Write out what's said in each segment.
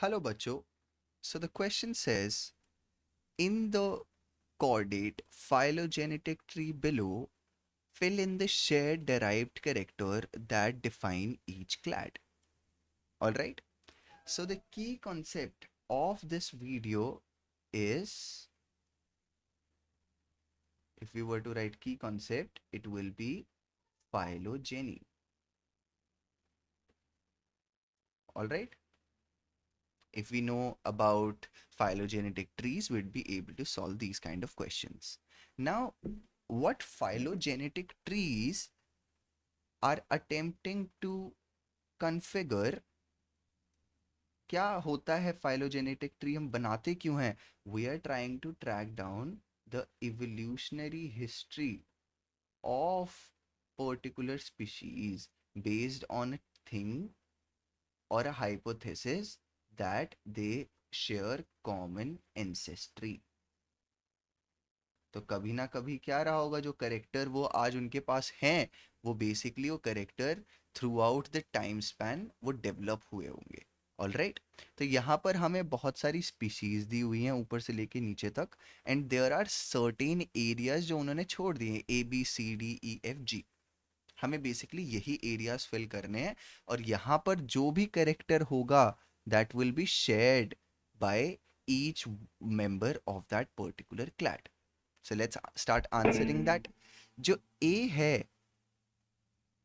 Hello, Bacho. So the question says, in the chordate phylogenetic tree below, fill in the shared derived character that define each clade. All right. So the key concept of this video is, if we were to write key concept, it will be phylogeny. All right. If we know about phylogenetic trees, we'd be able to solve these kind of questions. Now, what phylogenetic trees are attempting to configure, क्या होता है phylogenetic tree, हम बनाते क्यों हैं? We are trying to track down the evolutionary history of particular species based on a thing or a hypothesis that they share common ancestry. तो कभी ना कभी क्या रहा होगा, जो करेक्टर वो आज उनके पास हैं, वो बेसिकली वो character through out the time span वो डेवलप हुए होंगे. All right. तो यहाँ पर हमें बहुत सारी स्पीशीज दी हुई हैं ऊपर से लेके नीचे तक, and there are certain areas जो उन्होंने छोड़ दिए हैं, ABCDEFG. हमें बेसिकली यही एरियाज फिल करने हैं, और यहाँ पर जो भी करेक्टर होगा that will be shared by each member of that particular clad. So let's start answering that. जो A है,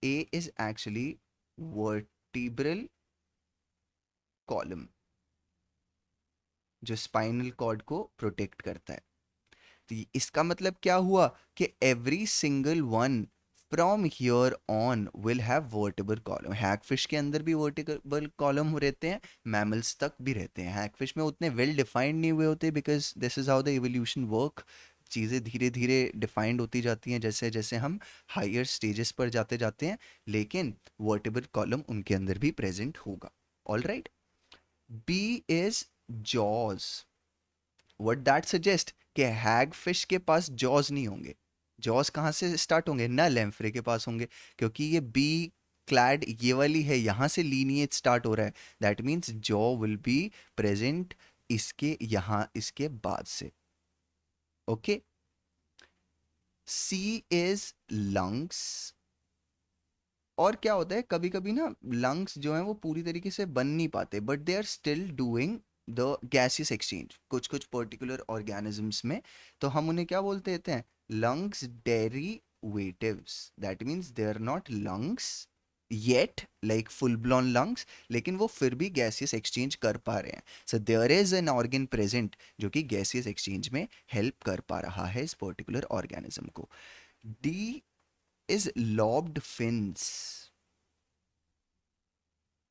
A is actually vertebral column, जो स्पाइनल कॉर्ड को प्रोटेक्ट करता है. तो इसका मतलब क्या हुआ कि every single one from here on will have vertebral column. Hagfish के अंदर भी वर्टिबल कॉलम रहते हैं, मैमल्स तक भी रहते हैं. हैगफिश में उतने वेल डिफाइंड नहीं हुए होते, because this is how the evolution work. चीज़ें धीरे धीरे डिफाइंड होती जाती हैं जैसे जैसे हम हायर स्टेजेस पर जाते जाते हैं, लेकिन वर्टिबल कॉलम उनके अंदर भी प्रेजेंट होगा. All right. B is jaws. What that suggest कि हैगफिश के पास जॉज नहीं होंगे. जॉज कहाँ से स्टार्ट होंगे? ना लैम्फ्रे के पास होंगे, क्योंकि ये बी क्लैड ये वाली है, यहाँ से लीनिएज स्टार्ट हो रहा है. That means jaw will be present इसके यहाँ, इसके बाद से. ओके. C is lungs. और क्या होता है, कभी कभी ना लंग्स जो हैं वो पूरी तरीके से बन नहीं पाते, but they are still doing the gaseous exchange कुछ कुछ पर्टिकुलर ऑर्गेनिजम्स में. तो हम उन्हें क्या बोलते रहते हैं? Lungs derivatives. That means they are not lungs yet like full blown lungs, लेकिन वो फिर भी गैसियस एक्सचेंज कर पा रहे हैं. So there is an organ present जो कि गैसियस एक्सचेंज में हेल्प कर पा रहा है इस पर्टिकुलर ऑर्गेनिज्म को. D is lobbed fins.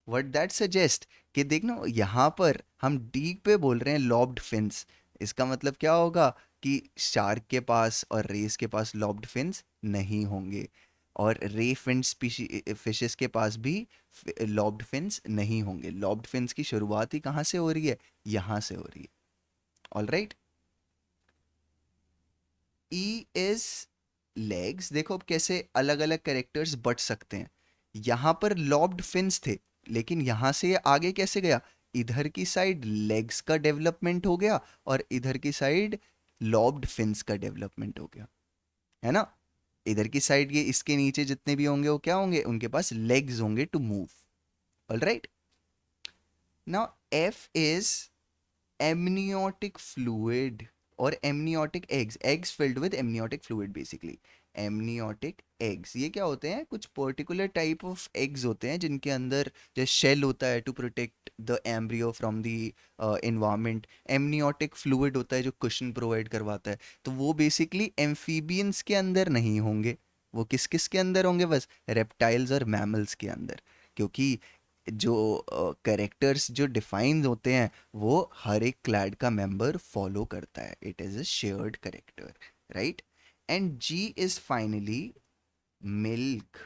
What that suggest कि देखना यहाँ पर हम डी पे बोल रहे हैं लॉब्ड फिन्स. इसका मतलब क्या होगा कि शार्क के पास और रेस के पास लॉब्ड फिन्स नहीं होंगे, और रे फिन फिशेस के पास भी लॉब्ड फिन्स नहीं होंगे. लॉब्ड फिन्स की शुरुआत ही कहाँ से हो रही है? यहाँ से हो रही है. All right. E is legs. देखो अब कैसे अलग अलग कैरेक्टर्स बट सकते हैं. यहाँ पर लॉब्ड फिन्स थे, लेकिन यहाँ से ये आगे कैसे गया? इधर की साइड लेग्स का डेवलपमेंट हो गया, और इधर की साइड लॉब्ड फिन्स का डेवलपमेंट हो गया, है ना? इधर की साइड ये इसके नीचे जितने भी होंगे वो क्या होंगे? उनके पास लेग्स होंगे to move. All right. Now F is amniotic fluid or amniotic eggs filled with amniotic fluid basically. amniotic eggs ये क्या होते हैं? कुछ पर्टिकुलर टाइप ऑफ एग्स होते हैं जिनके अंदर जो शेल होता है to protect the embryo from the environment. Amniotic fluid होता है जो कुशन प्रोवाइड करवाता है. तो वो बेसिकली एम्फीबियंस के अंदर नहीं होंगे. वो किस किस के अंदर होंगे? बस रेप्टाइल्स और मैमल्स के अंदर. क्योंकि जो कैरेक्टर्स जो डिफाइन होते हैं वो हर एक क्लैड का मेंबर फॉलो करता है. It is a shared character, right? And G is finally milk.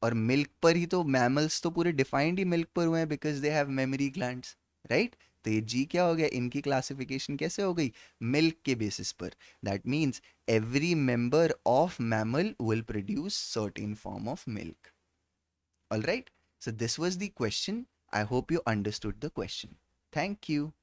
और मिल्क पर ही तो मैमल्स तो पूरे डिफाइंड ही मिल्क पर हुए हैं, because they have mammary glands, right? तो ये जी क्या हो गया? इनकी क्लासिफिकेशन कैसे हो गई? मिल्क के बेसिस पर. That means every member of mammal will produce certain form of milk. All right. So this was the question. I hope you understood the question. Thank you.